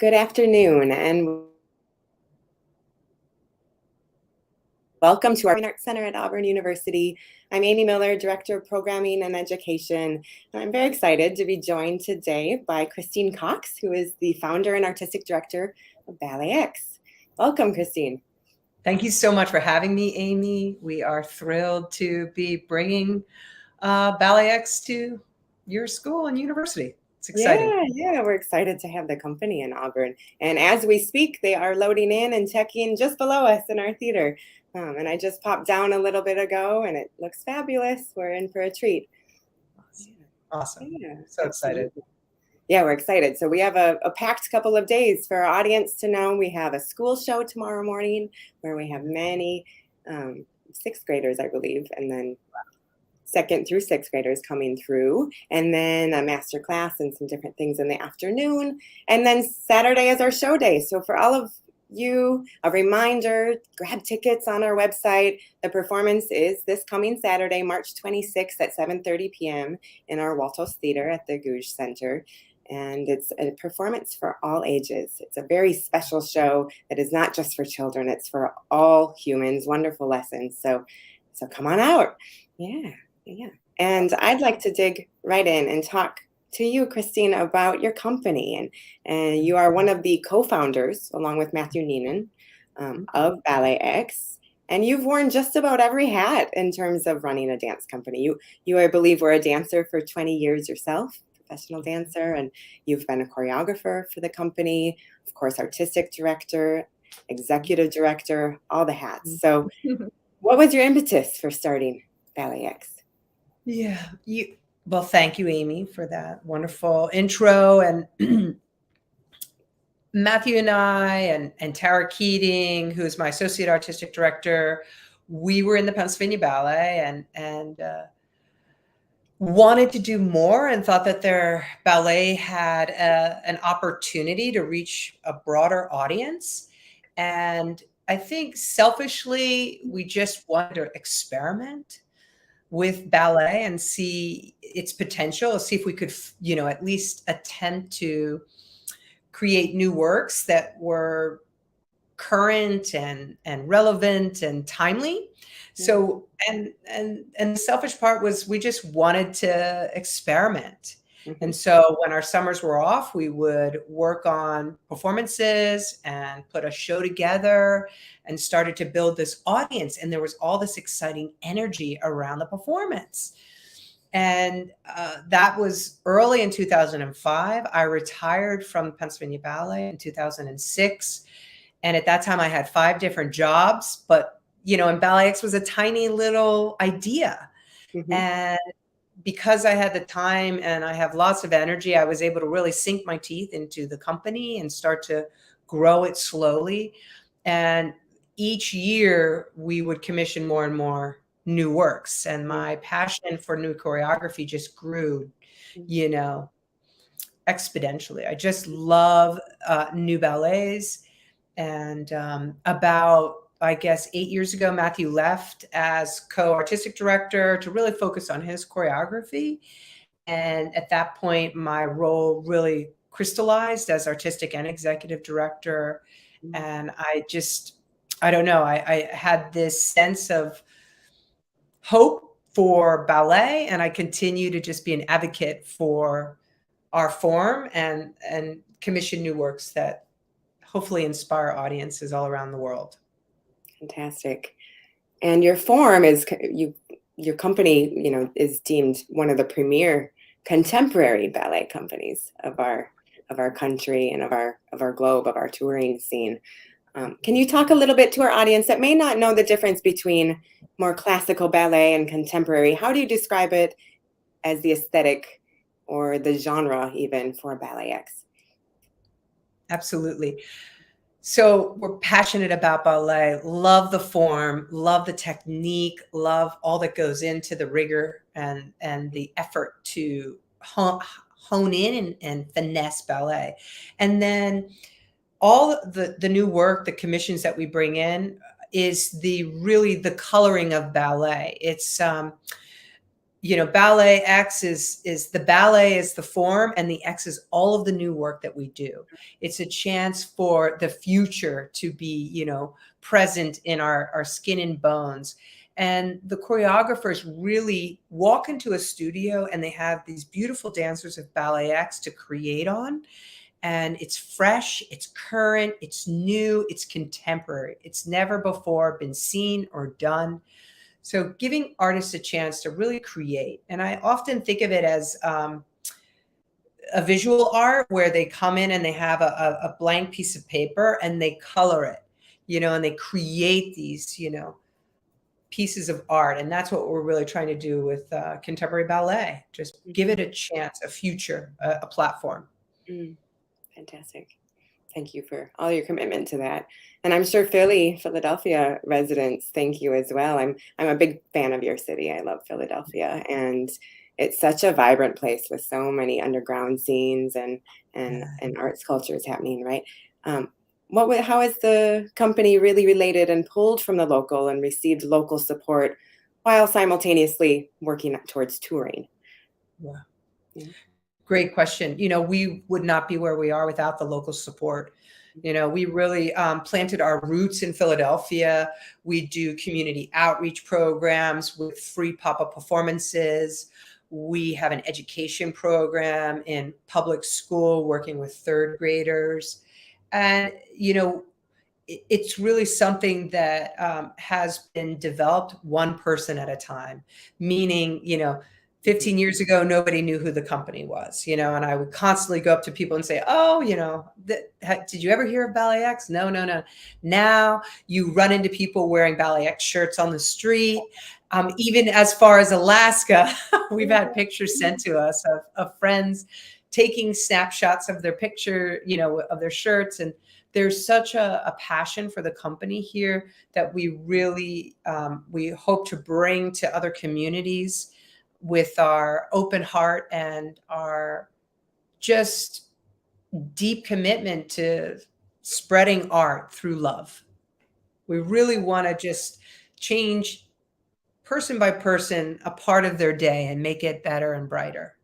Good afternoon, and welcome to our Fine Arts Center at Auburn University. I'm Amy Miller, Director of Programming and Education, and I'm very excited to be joined today by Christine Cox, who is the founder and artistic director of BalletX. Welcome, Christine. Thank you so much for having me, Amy. We are thrilled to be bringing BalletX to your school and university. It's exciting. Yeah, we're excited to have the company in Auburn. And as we speak, they are loading in and checking just below us in our theater. And I just popped down a little bit ago, and it looks fabulous. We're in for a treat. Awesome. Yeah, so excited. Absolutely. Yeah, we're excited. So we have a packed couple of days for our audience to know. We have a school show tomorrow morning where we have many sixth graders, I believe, and then second through sixth graders coming through, and then a master class and some different things in the afternoon. And then Saturday is our show day. So for all of you, a reminder, grab tickets on our website. The performance is this coming Saturday, March 26th at 7:30 p.m. in our Waltos Theater at the Gouge Center. And it's a performance for all ages. It's a very special show that is not just for children, it's for all humans, wonderful lessons. So come on out. Yeah. And I'd like to dig right in and talk to you, Christine, about your company. And you are one of the co-founders, along with Matthew Neenan, of BalletX. And you've worn just about every hat in terms of running a dance company. You, I believe, were a dancer for 20 years yourself, professional dancer, and you've been a choreographer for the company, of course, artistic director, executive director, all the hats. So what was your impetus for starting BalletX? Yeah, well, thank you, Amy, for that wonderful intro. And Matthew and I and Tara Keating, who is my associate artistic director, we were in the Pennsylvania Ballet and wanted to do more and thought that their ballet had an opportunity to reach a broader audience. And I think selfishly, we just wanted to experiment with ballet and see its potential, see if we could, at least attempt to create new works that were current and relevant and timely. So, and the selfish part was we just wanted to experiment. And so when our summers were off, we would work on performances and put a show together and started to build this audience. And there was all this exciting energy around the performance. And that was early in 2005. I retired from Pennsylvania Ballet in 2006. And at that time I had 5 different jobs, but and BalletX was a tiny little idea. And because I had the time and I have lots of energy, I was able to really sink my teeth into the company and start to grow it slowly. And each year we would commission more and more new works. And my passion for new choreography just grew, exponentially. I just love new ballets. And about, I guess, 8 years ago, Matthew left as co-artistic director to really focus on his choreography. And at that point, my role really crystallized as artistic and executive director. And I don't know, I had this sense of hope for ballet, and I continue to just be an advocate for our form and commission new works that hopefully inspire audiences all around the world. Fantastic. And your form is your company, is deemed one of the premier contemporary ballet companies of our country and of our globe, of our touring scene. Can you talk a little bit to our audience that may not know the difference between more classical ballet and contemporary? How do you describe it as the aesthetic or the genre even for BalletX? Absolutely. So we're passionate about ballet, love the form, love the technique, love all that goes into the rigor and the effort to hone in and finesse ballet. And then all the new work, the commissions that we bring in is really the coloring of ballet. It's BalletX is the ballet is the form, and the X is all of the new work that we do. It's a chance for the future to be, present in our skin and bones. And the choreographers really walk into a studio and they have these beautiful dancers of BalletX to create on. And it's fresh, it's current, it's new, it's contemporary. It's never before been seen or done. So giving artists a chance to really create. And I often think of it as a visual art where they come in and they have a blank piece of paper and they color it, and they create these, pieces of art. And that's what we're really trying to do with contemporary ballet. Just give it a chance, a future, a platform. Fantastic. Thank you for all your commitment to that. And I'm sure Philadelphia residents, thank you as well. I'm a big fan of your city. I love Philadelphia, and it's such a vibrant place with so many underground scenes and arts cultures happening, right? How is the company really related and pulled from the local and received local support while simultaneously working towards touring? Yeah. Great question. We would not be where we are without the local support. We really planted our roots in Philadelphia. We do community outreach programs with free pop-up performances. We have an education program in public school working with third graders. And, it's really something that has been developed one person at a time, meaning, 15 years ago, nobody knew who the company was, and I would constantly go up to people and say, oh, did you ever hear of BalletX? No, no, no. Now you run into people wearing BalletX shirts on the street. Even as far as Alaska, we've had pictures sent to us of friends taking snapshots of their picture, of their shirts. And there's such a passion for the company here that we really, we hope to bring to other communities with our open heart and our just deep commitment to spreading art through love. We really want to just change person by person a part of their day and make it better and brighter.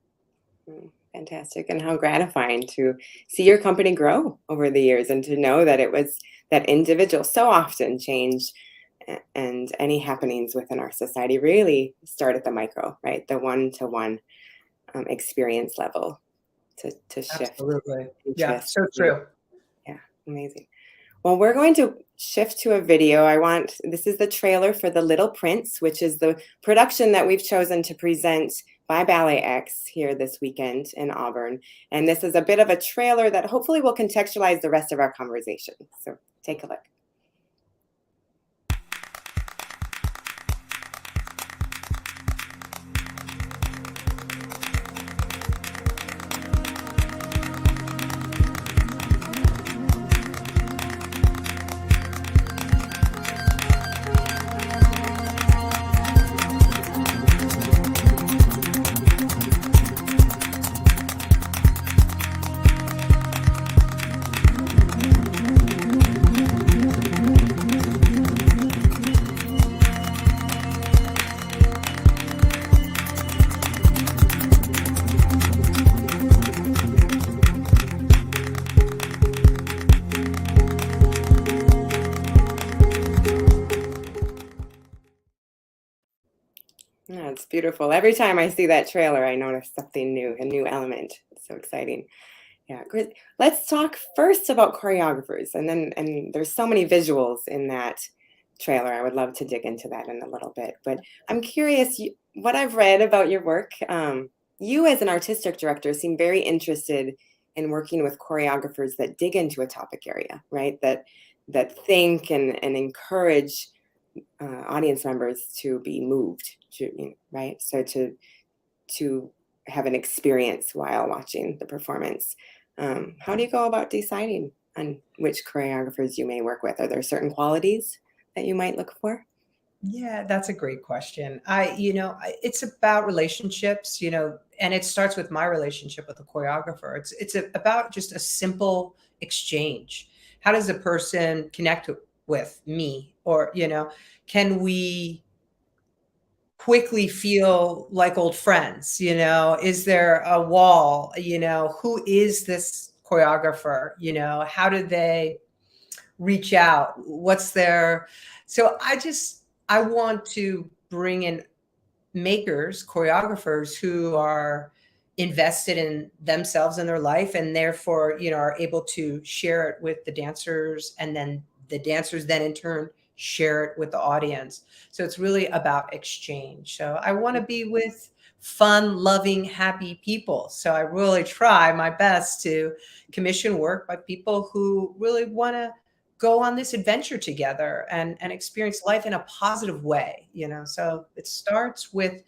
Fantastic. And how gratifying to see your company grow over the years and to know that it was that individual so often change and any happenings within our society really start at the micro, right? The one-to-one experience level to shift. Absolutely. Yeah, so true. Yeah, amazing. Well, we're going to shift to a video. This is the trailer for The Little Prince, which is the production that we've chosen to present by BalletX here this weekend in Auburn. And this is a bit of a trailer that hopefully will contextualize the rest of our conversation. So take a look. Yeah, it's beautiful. Every time I see that trailer, I notice something new, a new element. It's so exciting. Yeah, great. Let's talk first about choreographers, and there's so many visuals in that trailer. I would love to dig into that in a little bit, but I'm curious, what I've read about your work. You as an artistic director seem very interested in working with choreographers that dig into a topic area, right? That think and encourage audience members to be moved, right? So to have an experience while watching the performance. How do you go about deciding on which choreographers you may work with? Are there certain qualities that you might look for? Yeah, that's a great question. It's about relationships, and it starts with my relationship with the choreographer. It's about just a simple exchange. How does a person connect with me? Or, can we quickly feel like old friends? Is there a wall? Who is this choreographer? How do they reach out? What's their, so I want to bring in makers, choreographers who are invested in themselves and their life, and therefore, are able to share it with the dancers, and then the dancers then in turn share it with the audience. So it's really about exchange. So I want to be with fun, loving, happy people. So I really try my best to commission work by people who really want to go on this adventure together and experience life in a positive way. So it starts with,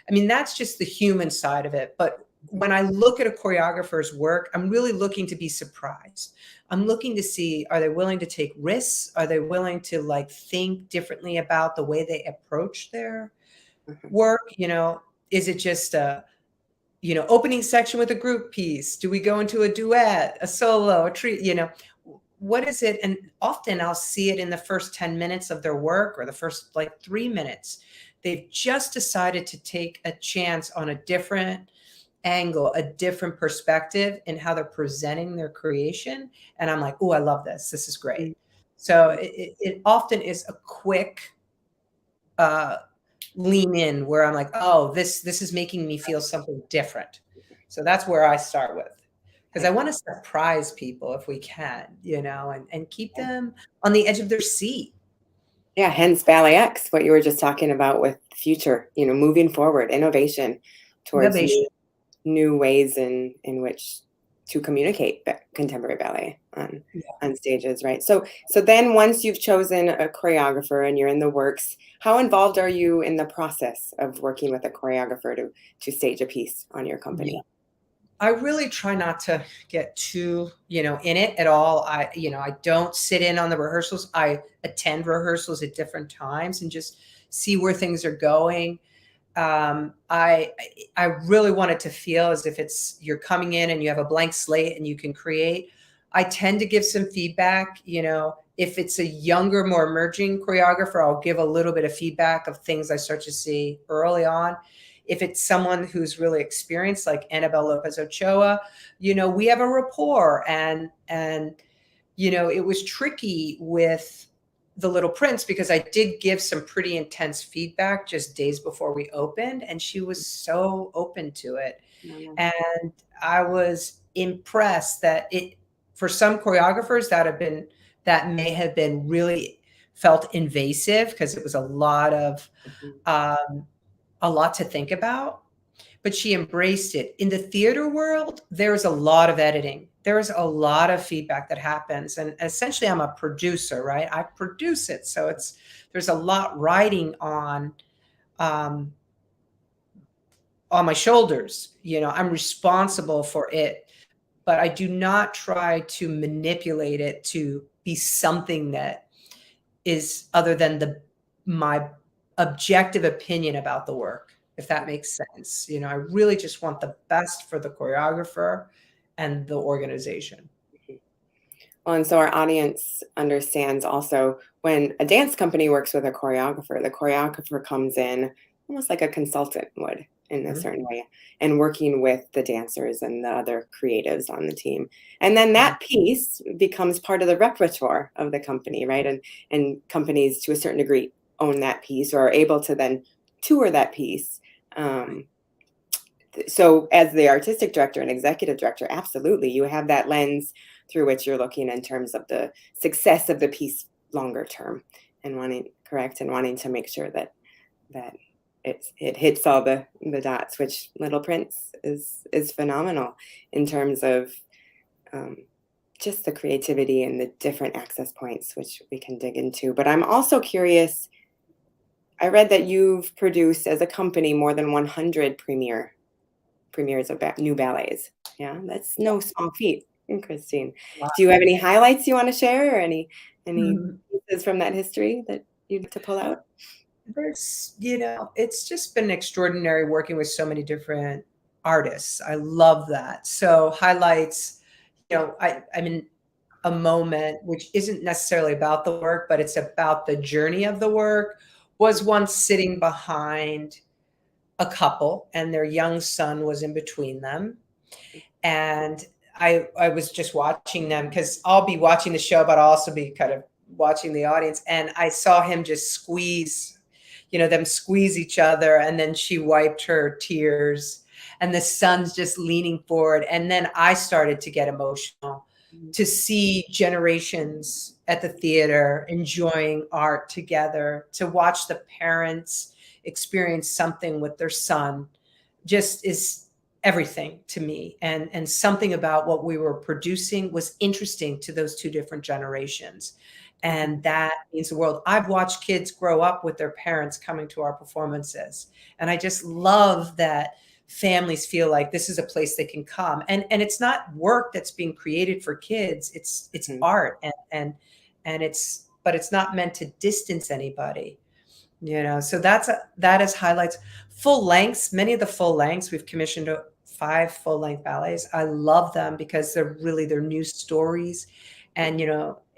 that's just the human side of it. But when I look at a choreographer's work, I'm really looking to be surprised. I'm looking to see, are they willing to take risks? Are they willing to think differently about the way they approach their work? Is it just a, opening section with a group piece? Do we go into a duet, a solo, a treat? What is it? And often I'll see it in the first 10 minutes of their work, or the first 3 minutes. They've just decided to take a chance on a different angle, a different perspective in how they're presenting their creation. And I'm like, oh, I love this. This is great. So it often is a quick lean in where I'm like, oh, this is making me feel something different. So that's where I start with. Because I want to surprise people if we can, and keep them on the edge of their seat. Yeah, hence BalletX, what you were just talking about with future, moving forward, innovation towards new ways in which to communicate contemporary ballet on stages, right? So then once you've chosen a choreographer and you're in the works, how involved are you in the process of working with a choreographer to stage a piece on your company? Yeah. I really try not to get too, in it at all. I don't sit in on the rehearsals. I attend rehearsals at different times and just see where things are going. I really want it to feel as if you're coming in and you have a blank slate and you can create. I tend to give some feedback. If it's a younger, more emerging choreographer, I'll give a little bit of feedback of things I start to see early on. If it's someone who's really experienced, like Annabelle Lopez Ochoa, we have a rapport, and it was tricky with The Little Prince because I did give some pretty intense feedback just days before we opened, and she was so open to it. And I was impressed that for some choreographers that may have been really felt invasive because it was a lot to think about, but she embraced it. In the theater world, there's a lot of editing. There's a lot of feedback that happens. And essentially I'm a producer, right? I produce it. So there's a lot riding on my shoulders. I'm responsible for it, but I do not try to manipulate it to be something that is other than my objective opinion about the work, if that makes sense. I really just want the best for the choreographer and the organization. Well, and so our audience understands also when a dance company works with a choreographer, the choreographer comes in almost like a consultant would in a certain way, and working with the dancers and the other creatives on the team. And then that piece becomes part of the repertoire of the company, right? And companies to a certain degree own that piece or are able to then tour that piece. So as the artistic director and executive director, absolutely, you have that lens through which you're looking in terms of the success of the piece longer term and wanting to make sure that it hits all the dots, which Little Prince is phenomenal in terms of just the creativity and the different access points, which we can dig into. But I'm also curious, I read that you've produced as a company more than 100 premieres of new ballets. Yeah, that's no small feat, Christine. Do you have any highlights you want to share, or any pieces from that history that you'd like to pull out? It's just been extraordinary working with so many different artists. I love that. So highlights, I'm in a moment which isn't necessarily about the work, but it's about the journey of the work, was once sitting behind a couple, and their young son was in between them. And I was just watching them because I'll be watching the show, but I'll also be kind of watching the audience. And I saw him just squeeze, them squeeze each other. And then she wiped her tears, and the son's just leaning forward. And then I started to get emotional to see generations at the theater enjoying art together, to watch the parents experience something with their son just is everything to me. And something about what we were producing was interesting to those two different generations. And that means the world. I've watched kids grow up with their parents coming to our performances. And I just love that families feel like this is a place they can come. And it's not work that's being created for kids. It's art. And but it's not meant to distance anybody. So that is highlights. Full lengths, many of the full lengths, we've commissioned 5 full length ballets. I love them because they're new stories. And,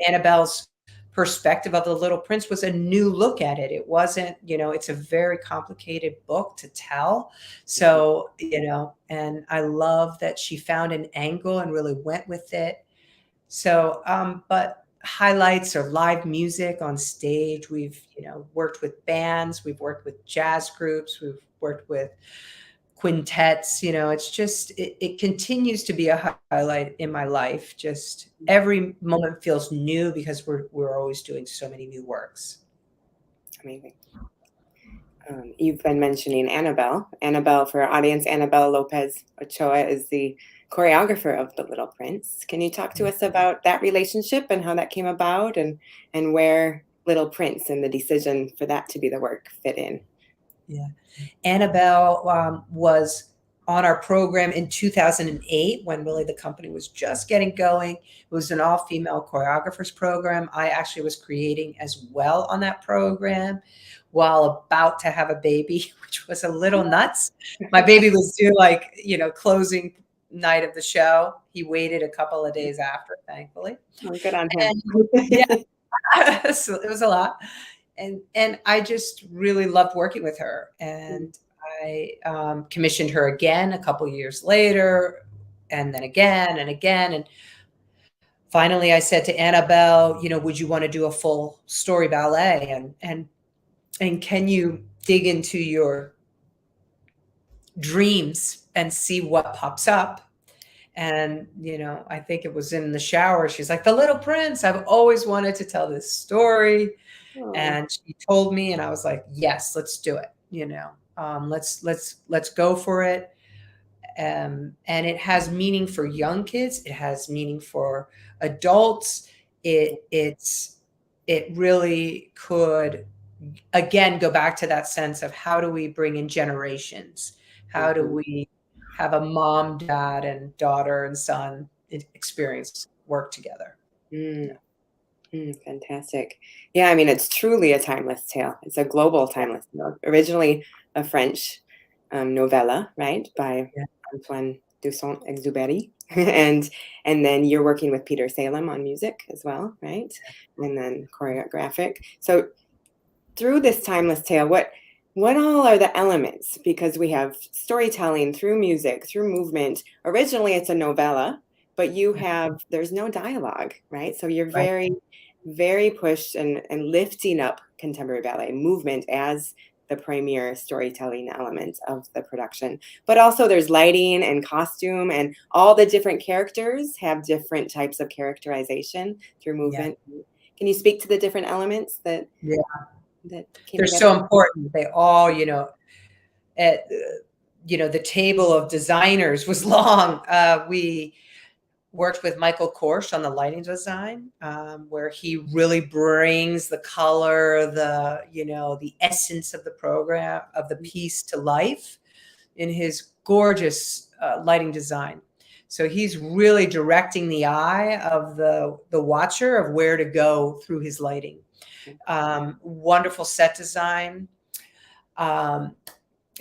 Annabelle's perspective of The Little Prince was a new look at it. It wasn't, it's a very complicated book to tell. So, and I love that she found an angle and really went with it. So, but highlights are live music on stage. We've, worked with bands, we've worked with jazz groups, we've worked with quintets. It's just, it continues to be a highlight in my life. Just every moment feels new because we're always doing so many new works. Amazing. You've been mentioning Annabelle. Annabelle, for our audience, Annabelle Lopez Ochoa is the choreographer of The Little Prince. Can you talk to us about that relationship and how that came about, and where Little Prince and the decision for that to be the work fit in? Yeah. Annabelle was on our program in 2008 when really the company was just getting going. It was an all-female choreographers program. I actually was creating as well on that program while about to have a baby, which was a little nuts. My baby was due closing night of the show. He waited a couple of days after, thankfully. Oh, good on him. Yeah, so it was a lot. And I just really loved working with her. And I commissioned her again a couple years later, and then again and again. And finally I said to Annabelle, would you want to do a full story ballet? And can you dig into your dreams and see what pops up? And, I think it was in the shower. She's like, The Little Prince. I've always wanted to tell this story. Oh. And she told me, and I was like, yes, let's do it. Let's go for it. And it has meaning for young kids. It has meaning for adults. It really could, again, go back to that sense of how do we bring in generations? How do we have a mom, dad, and daughter and son experience work together? Fantastic. Yeah, I mean, it's truly a timeless tale. It's a global timeless tale. Originally a French novella, right, by Antoine de Saint-Exupéry. and then you're working with Peter Salem on music as well, right? And then choreographic. So through this timeless tale, what all are the elements? Because we have storytelling through music, through movement. Originally it's a novella, but there's no dialogue, right? So you're very, very pushed and lifting up contemporary ballet movement as the premier storytelling element of the production. But also there's lighting and costume, and all the different characters have different types of characterization through movement. Yeah. Can you speak to the different elements that came They're together? so important. They all, the table of designers was long. We worked with Michael Korsch on the lighting design, where he really brings the color, the essence of the program, of the piece to life in his gorgeous lighting design. So he's really directing the eye of the watcher of where to go through his lighting. Wonderful set design.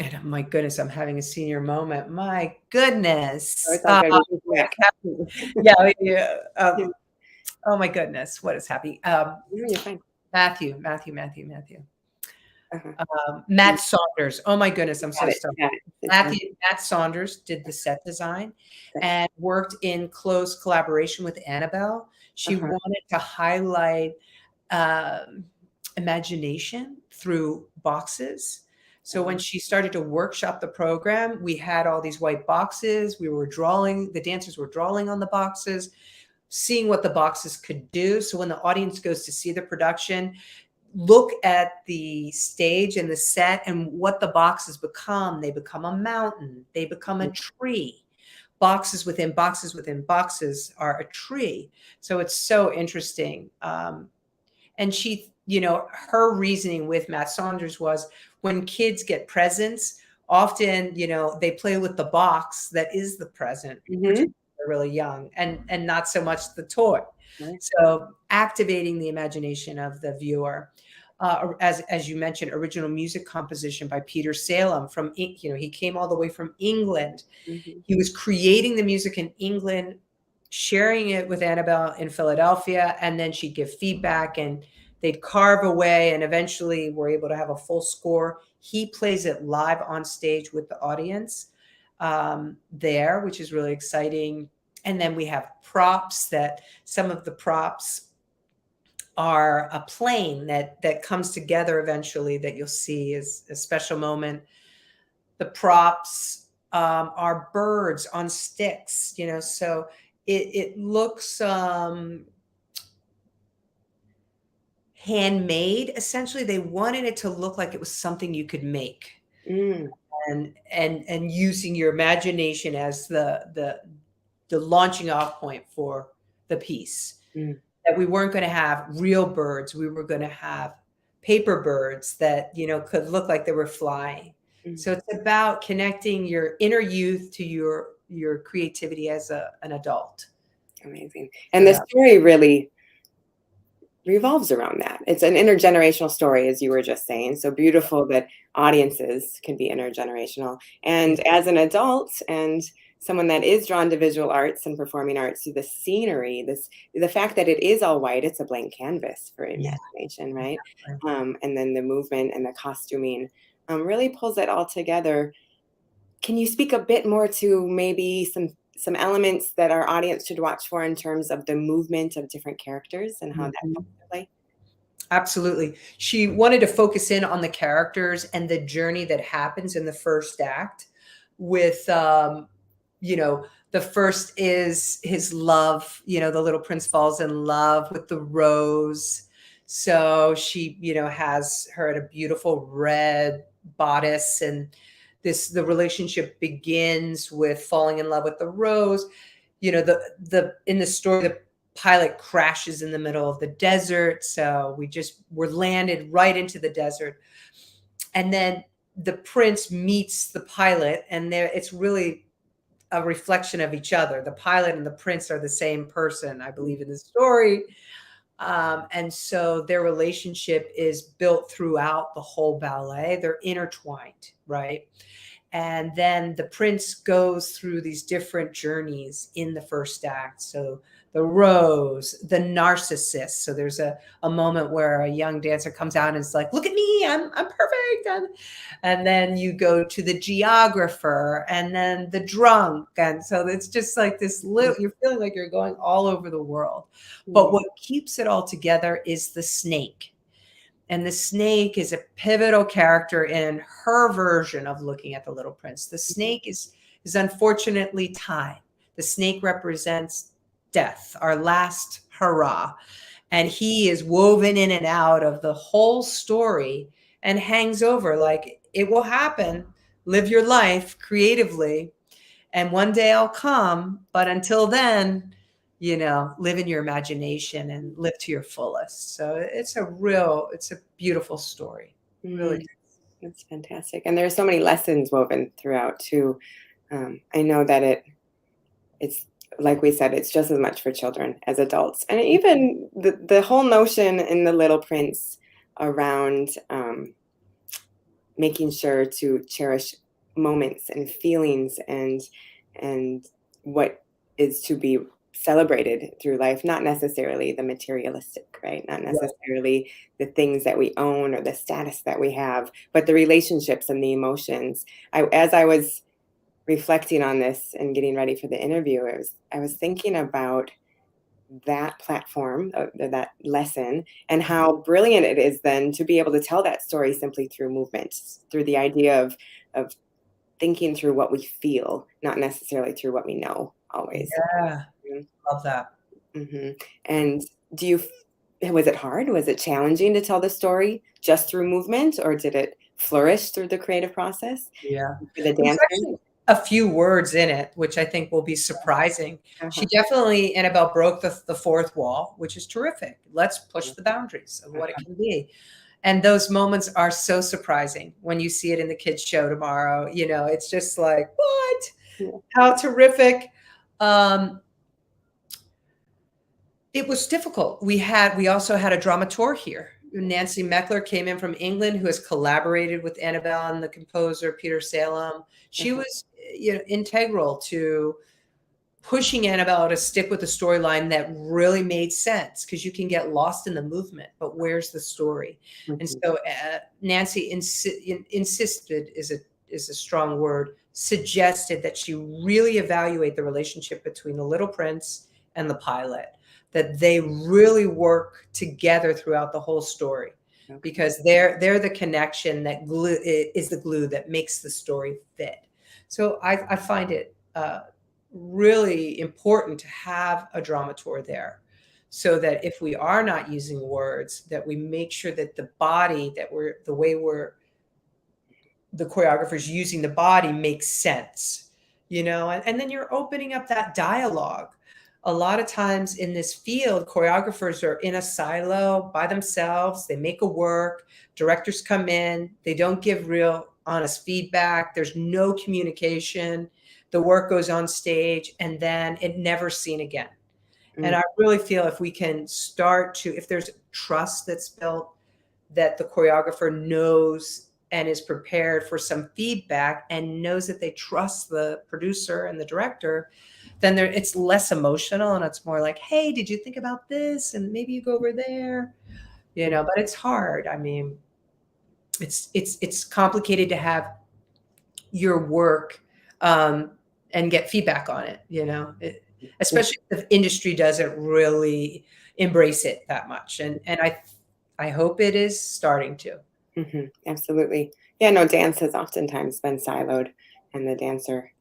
And my goodness, I'm having a senior moment. My goodness. Yeah. Oh my goodness. What is happening? You're fine. Matthew. Uh-huh. Matt Saunders. Oh my goodness, I'm so Got it. sorry. Got it. It's fine. Matt Saunders did the set design Good. and worked in close collaboration with Annabelle. She Uh-huh. wanted to highlight um, imagination through boxes. So when she started to workshop the program, we had all these white boxes. We were drawing, the dancers were drawing on the boxes, seeing what the boxes could do. So when the audience goes to see the production, look at the stage and the set and what the boxes become. They become a mountain, they become a tree. Boxes within boxes within boxes are a tree. So it's so interesting. And she, her reasoning with Matt Saunders was when kids get presents, often, they play with the box that is the present, Mm-hmm. particularly if they're really young, and not so much the toy. Right. So activating the imagination of the viewer. As you mentioned, original music composition by Peter Salem he came all the way from England. Mm-hmm. He was creating the music in England, sharing it with Annabelle in Philadelphia, and then she'd give feedback and they'd carve away and eventually we're able to have a full score. He plays it live on stage with the audience there, which is really exciting. And then we have props that some of the props are a plane that comes together eventually that you'll see is a special moment. The props are birds on sticks, so it looks handmade. Essentially, they wanted it to look like it was something you could make, Mm. and using your imagination as the launching off point for the piece. Mm. That we weren't going to have real birds. We were going to have paper birds that, could look like they were flying. Mm. So it's about connecting your inner youth to your creativity as an adult. Amazing. And the Yeah. story really revolves around that. It's an intergenerational story, as you were just saying. So beautiful that audiences can be intergenerational. And as an adult and someone that is drawn to visual arts and performing arts, the scenery, the fact that it is all white, it's a blank canvas for Yeah. imagination, right? And then the movement and the costuming really pulls it all together. Can you speak a bit more to maybe some elements that our audience should watch for in terms of the movement of different characters and how that comes Mhm. to play? Absolutely. She wanted to focus in on the characters and the journey that happens in the first act with, the first is his love, the little prince falls in love with the rose. So she, has her at a beautiful red bodice and the relationship begins with falling in love with the rose. The in the story, the pilot crashes in the middle of the desert. So we're landed right into the desert. And then the prince meets the pilot, and it's really a reflection of each other. The pilot and the prince are the same person, I believe, in the story. And so their relationship is built throughout the whole ballet. They're intertwined, right? And then the prince goes through these different journeys in the first act. So the rose, the narcissist. So there's a moment where a young dancer comes out and is like, look at me, I'm perfect. And then you go to the geographer and then the drunk. And so it's just like this little, you're feeling like you're going all over the world. But what keeps it all together is the snake. And the snake is a pivotal character in her version of looking at the Little Prince. The snake is unfortunately tied. The snake represents death, our last hurrah. And he is woven in and out of the whole story and hangs over like it will happen. Live your life creatively. And one day I'll come. But until then, live in your imagination and live to your fullest. So it's a beautiful story. Really. That's fantastic. And there's so many lessons woven throughout too. I know that it's like we said, it's just as much for children as adults. And even the whole notion in The Little Prince around making sure to cherish moments and feelings and what is to be celebrated through life, not necessarily the materialistic, right? Not Right. necessarily the things that we own or the status that we have, but the relationships and the emotions. As I was reflecting on this and getting ready for the interview, I was thinking about that platform, that lesson, and how brilliant it is then to be able to tell that story simply through movement, through the idea of thinking through what we feel, not necessarily through what we know always. Yeah. Love that. Mm-hmm. And do you, was it hard? Was it challenging to tell the story just through movement, or did it flourish through the creative process Yeah. for the There's dancers? actually a few words in it, which I think will be surprising. She Uh-huh. definitely, Annabelle broke the fourth wall, which is terrific. Let's push the boundaries of what it can be. And those moments are so surprising when you see it in the kids show tomorrow. You know, it's just like, what? Yeah. How terrific. Um, it was difficult. We also had a dramaturg here. Nancy Meckler came in from England, who has collaborated with Annabelle and the composer Peter Salem. She Uh-huh. was, integral to pushing Annabelle to stick with a storyline that really made sense, because you can get lost in the movement, but where's the story? And Mhm. so Nancy insisted is a strong word, suggested that she really evaluate the relationship between the Little Prince and the pilot, that they really work together throughout the whole story, Okay. because they're the connection that is the glue that makes the story fit. So I find it really important to have a dramaturg there, so that if we are not using words, that we make sure that the body, that we're the way we're the choreographers using the body makes sense, and then you're opening up that dialogue. A lot of times in this field, choreographers are in a silo by themselves. They make a work, directors come in, they don't give real honest feedback, there's no communication, the work goes on stage, and then it never seen again. And Mm. I really feel if we can start to, if there's trust that's built, that the choreographer knows and is prepared for some feedback and knows that they trust the producer and the director, then it's less emotional and it's more like, hey, did you think about this? And maybe you go over there, but it's hard. I mean, it's complicated to have your work and get feedback on it, especially if the industry doesn't really embrace it that much. And I hope it is starting to. Absolutely. Yeah, no, dance has oftentimes been siloed, and the dancer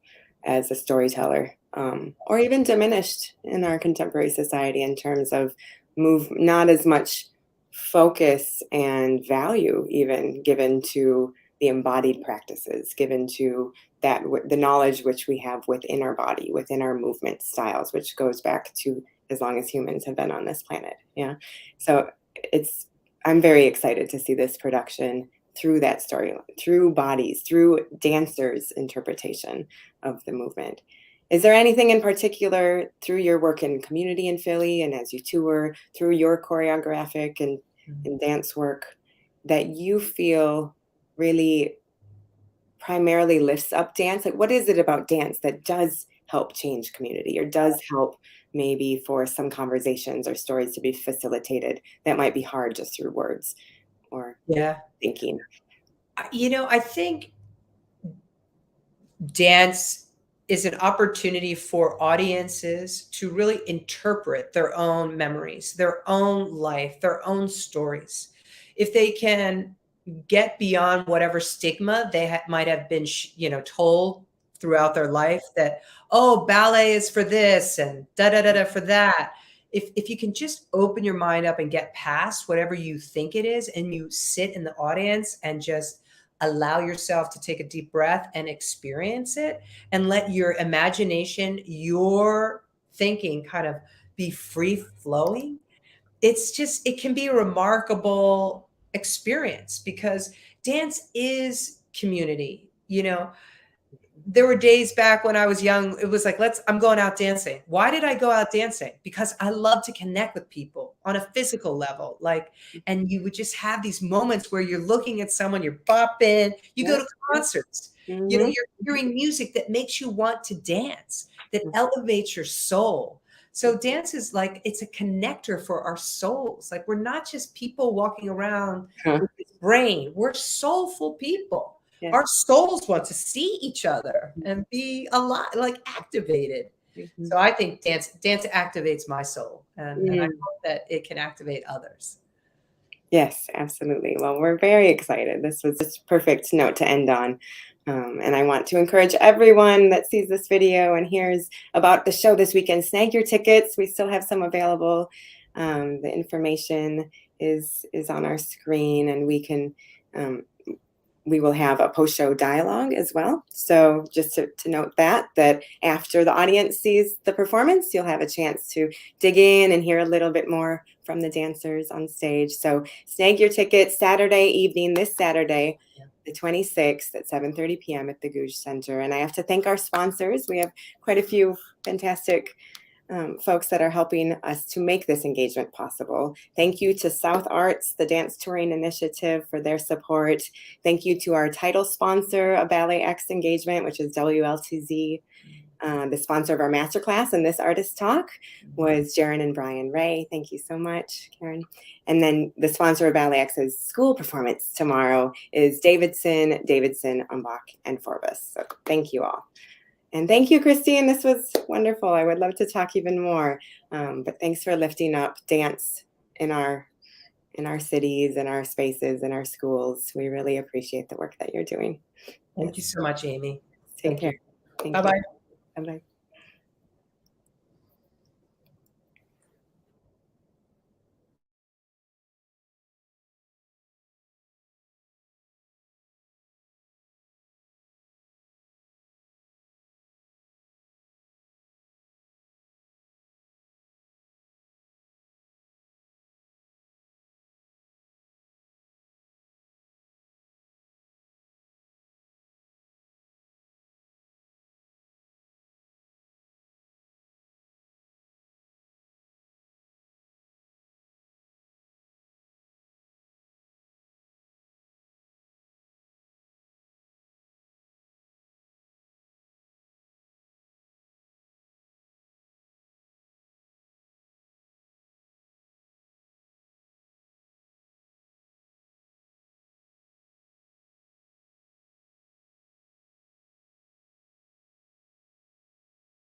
as a storyteller, or even diminished in our contemporary society in terms of not as much focus and value even given to the embodied practices, given to the knowledge which we have within our body, within our movement styles, which goes back to as long as humans have been on this planet. Yeah. So it's I'm very excited to see this production through that story, through bodies, through dancers' interpretation of the movement. Is there anything in particular through your work in community in Philly and as you tour, through your choreographic and dance work, that you feel really primarily lifts up dance? Like, what is it about dance that does help change community, or does help maybe for some conversations or stories to be facilitated that might be hard just through words or Yeah. thinking? I think dance is an opportunity for audiences to really interpret their own memories, their own life, their own stories. If they can get beyond whatever stigma they might have been, told throughout their life, that, oh, ballet is for this and da da da da for that. If you can just open your mind up and get past whatever you think it is, and you sit in the audience and just allow yourself to take a deep breath and experience it, and let your imagination, your thinking kind of be free flowing, it can be a remarkable experience, because dance is community. There were days back when I was young, it was like, I'm going out dancing. Why did I go out dancing? Because I love to connect with people on a physical level. And you would just have these moments where you're looking at someone, you're bopping, you go Yep, to yep. concerts, Mhm, you're hearing music that makes you want to dance, that elevates your soul. So dance is like, it's a connector for our souls. Like we're not just people walking around with this brain. We're soulful people. Yeah. Our souls want to see each other and be alive, like activated. Mhm. So I think dance activates my soul, and I hope that it can activate others. Yes, absolutely. Well, we're very excited. This was just a perfect note to end on. And I want to encourage everyone that sees this video and hears about the show this weekend, snag your tickets. We still have some available. The information is on our screen, and we will have a post-show dialogue as well. So just to note that after the audience sees the performance, you'll have a chance to dig in and hear a little bit more from the dancers on stage. So snag your tickets Saturday evening, this Saturday, the 26th at 7:30 p.m. at the Gouge Center. And I have to thank our sponsors. We have quite a few fantastic folks that are helping us to make this engagement possible. Thank you to South Arts, the Dance Touring Initiative, for their support. Thank you to our title sponsor of BalletX engagement, which is WLTZ. The sponsor of our masterclass and this artist talk was Jaren and Brian Ray. Thank you so much, Karen. And then the sponsor of BalletX's school performance tomorrow is Davidson, Umbach, and Forbes. So thank you all. And thank you, Christine. This was wonderful. I would love to talk even more. But thanks for lifting up dance in our cities, in our spaces, in our schools. We really appreciate the work that you're doing. Thank you so much, Amy. Take care. Bye-bye. Bye-bye.